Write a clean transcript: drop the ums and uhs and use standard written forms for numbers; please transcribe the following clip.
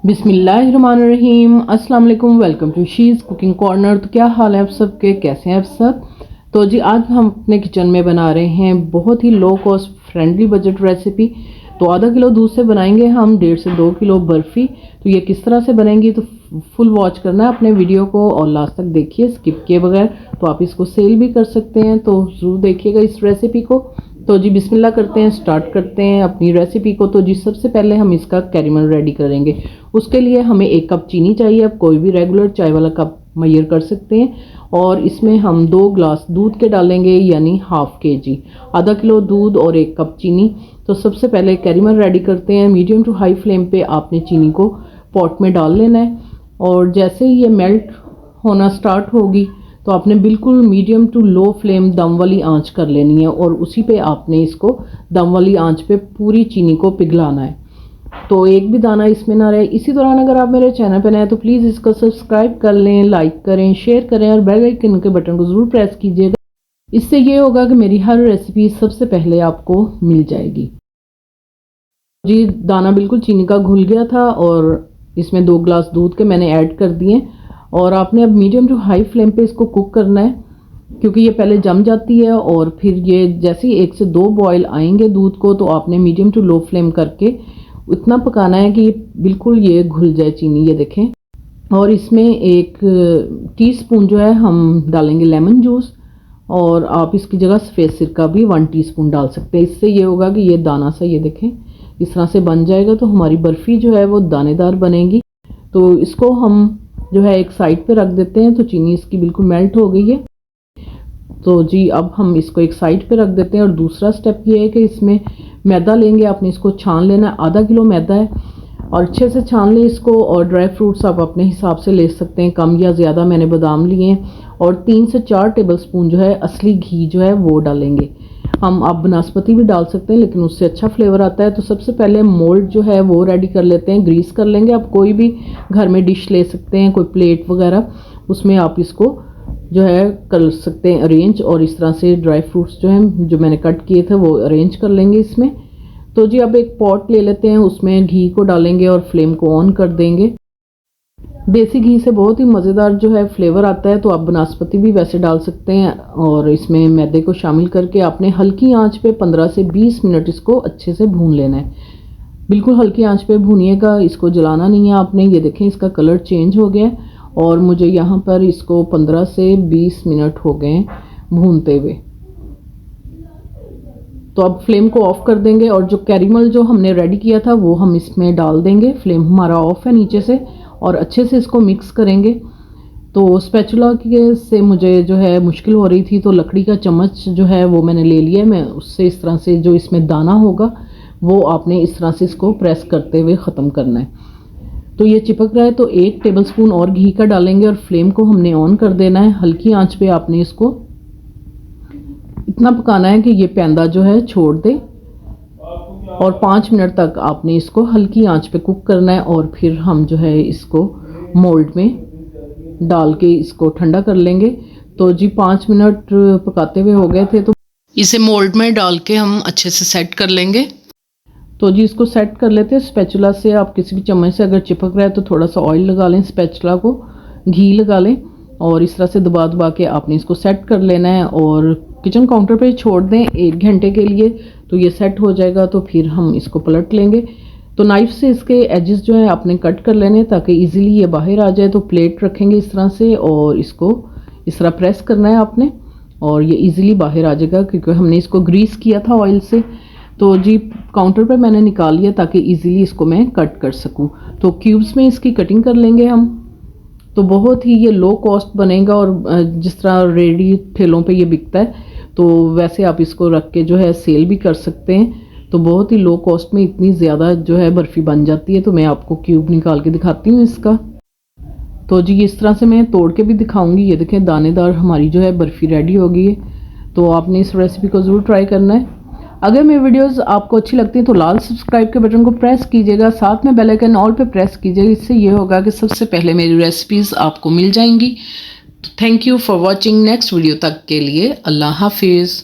बिस्मिल्लाहिर्रहमानिर्रहीम। अस्सलाम वालेकुम। Welcome to she's cooking corner. तो क्या हाल है आप सबके, कैसे हैं आप सब? तो जी आज हम अपने किचन में बना रहे हैं बहुत ही low cost friendly budget recipe. तो आधा किलो दूध से बनाएंगे हम 1.5 से 2 किलो बर्फ़ी। तो ये किस तरह से बनेंगी तो फुल वॉच करना है अपने वीडियो को और लास्ट तक देखिए स्किप किए बगैर। तो आप इसको सेल भी कर सकते हैं, तो ज़रूर देखिएगा इस रेसिपी को। तो जी बिस्मिल्लाह करते हैं, स्टार्ट करते हैं अपनी रेसिपी को। तो जी सबसे पहले हम इसका कैरेमल रेडी करेंगे। उसके लिए हमें 1 कप चीनी चाहिए। आप कोई भी रेगुलर चाय वाला कप मेजर कर सकते हैं। और इसमें हम 2 ग्लास दूध के डालेंगे, यानी हाफ केजी। आधा किलो दूध और 1 कप चीनी। तो सबसे पहले कैरेमल रेडी करते हैं। मीडियम टू हाई फ्लेम पे आपने चीनी को पॉट में डाल लेना है और जैसे ही ये मेल्ट होना स्टार्ट होगी तो आपने बिल्कुल मीडियम टू लो फ्लेम दम वाली आंच कर लेनी है और उसी पे आपने इसको दम वाली आंच पे पूरी चीनी को पिघलाना है, तो एक भी दाना इसमें ना रहे। इसी दौरान अगर आप मेरे चैनल पर नए हैं तो प्लीज़ इसको सब्सक्राइब कर लें, लाइक करें, शेयर करें और बेल आइकन के बटन को ज़रूर प्रेस कीजिएगा। इससे ये होगा कि मेरी हर रेसिपी सबसे पहले आपको मिल जाएगी। जी दाना बिल्कुल चीनी का घुल गया था और इसमें 2 ग्लास दूध के मैंने ऐड कर दिए और आपने अब मीडियम टू हाई फ्लेम पे इसको कुक करना है, क्योंकि ये पहले जम जाती है और फिर ये जैसे ही 1 से 2 बॉयल आएंगे दूध को तो आपने मीडियम टू लो फ्लेम करके इतना पकाना है कि बिल्कुल ये घुल जाए चीनी। ये देखें। और इसमें 1 टीस्पून जो है हम डालेंगे लेमन जूस और आप इसकी जगह सफ़ेद सिरका भी 1 टीस्पून डाल सकते हैं। इससे ये होगा कि ये दाना सा ये देखें इस तरह से बन जाएगा तो हमारी बर्फ़ी जो है वो दानेदार बनेगी। तो इसको हम जो है एक साइड पे रख देते हैं। तो चीनी इसकी बिल्कुल मेल्ट हो गई है। तो जी अब हम इसको एक साइड पे रख देते हैं और दूसरा स्टेप ये है कि इसमें मैदा लेंगे, आपने इसको छान लेना है। आधा किलो मैदा है और अच्छे से छान लें इसको। और ड्राई फ्रूट्स आप अपने हिसाब से ले सकते हैं, कम या ज़्यादा। मैंने बादाम लिए हैं और 3 से 4 टेबलस्पून जो है असली घी जो है वो डालेंगे हम। आप बनास्पति भी डाल सकते हैं लेकिन उससे अच्छा फ्लेवर आता है। तो सबसे पहले मोल्ड जो है वो रेडी कर लेते हैं, ग्रीस कर लेंगे। आप कोई भी घर में डिश ले सकते हैं, कोई प्लेट वगैरह, उसमें आप इसको जो है कर सकते हैं अरेंज। और इस तरह से ड्राई फ्रूट्स जो हैं जो मैंने कट किए थे वो अरेंज कर लेंगे इसमें। तो जी अब एक पॉट ले लेते हैं, उसमें घी को डालेंगे और फ्लेम को ऑन कर देंगे। देसी घी से बहुत ही मज़ेदार जो है फ्लेवर आता है। तो आप बनास्पति भी वैसे डाल सकते हैं और इसमें मैदे को शामिल करके आपने हल्की आंच पे 15 से 20 मिनट इसको अच्छे से भून लेना है। बिल्कुल हल्की आंच पे भूनिएगा, इसको जलाना नहीं है आपने। ये देखें इसका कलर चेंज हो गया और मुझे यहाँ पर इसको 15 से 20 मिनट हो गए भूनते हुए। तो अब फ्लेम को ऑफ कर देंगे और जो कैरेमल जो हमने रेडी किया था वो हम इसमें डाल देंगे। फ्लेम हमारा ऑफ है नीचे से और अच्छे से इसको मिक्स करेंगे। तो स्पैचुला के से मुझे जो है मुश्किल हो रही थी तो लकड़ी का चम्मच जो है वो मैंने ले लिया है। मैं उससे इस तरह से जो इसमें दाना होगा वो आपने इस तरह से इसको प्रेस करते हुए ख़त्म करना है। तो ये चिपक रहा है तो 1 टेबलस्पून और घी का डालेंगे और फ्लेम को हमने ऑन कर देना है। हल्की आंच पे आपने इसको इतना पकाना है कि ये पैंदा जो है छोड़ दे और 5 मिनट तक आपने इसको हल्की आंच पे कुक करना है। और फिर हम जो है इसको मोल्ड में डाल के इसको ठंडा कर लेंगे। तो जी 5 मिनट पकाते हुए हो गए थे तो इसे मोल्ड में डाल के हम अच्छे से सेट कर लेंगे। तो जी इसको सेट कर लेते हैं स्पैचुला से। आप किसी भी चम्मच से अगर चिपक रहा है तो थोड़ा सा ऑयल लगा लें, स्पैचुला को घी लगा लें और इस तरह से दबा दबा के आपने इसको सेट कर लेना है और किचन काउंटर पे छोड़ दें 1 घंटे के लिए। तो ये सेट हो जाएगा तो फिर हम इसको पलट लेंगे। तो नाइफ से इसके एजेस जो है आपने कट कर लेने ताकि इजीली ये बाहर आ जाए। तो प्लेट रखेंगे इस तरह से और इसको इस तरह प्रेस करना है आपने और ये इजीली बाहर आ जाएगा क्योंकि हमने इसको ग्रीस किया था ऑयल से। तो जी काउंटर पे मैंने निकाल लिया ताकि इजीली इसको मैं कट कर सकूं। तो क्यूब्स में इसकी कटिंग कर लेंगे हम। तो बहुत ही ये लो कॉस्ट बनेगा और जिस तरह रेडी ठेलों पे ये बिकता है तो वैसे आप इसको रख के जो है सेल भी कर सकते हैं। तो बहुत ही लो कॉस्ट में इतनी ज़्यादा जो है बर्फ़ी बन जाती है। तो मैं आपको क्यूब निकाल के दिखाती हूँ इसका। तो जी इस तरह से मैं तोड़ के भी दिखाऊंगी। ये देखें दानेदार हमारी जो है बर्फ़ी रेडी हो गई है। तो आपने इस रेसिपी को ज़रूर ट्राई करना है। अगर मेरी वीडियोस आपको अच्छी लगती हैं तो लाल सब्सक्राइब के बटन को प्रेस कीजिएगा, साथ में बेल आइकन ऑल पे प्रेस कीजिएगा। इससे ये होगा कि सबसे पहले मेरी रेसिपीज़ आपको मिल जाएंगी। तो thank you for watching. Next video तक के लिए अल्लाह हाफिज़।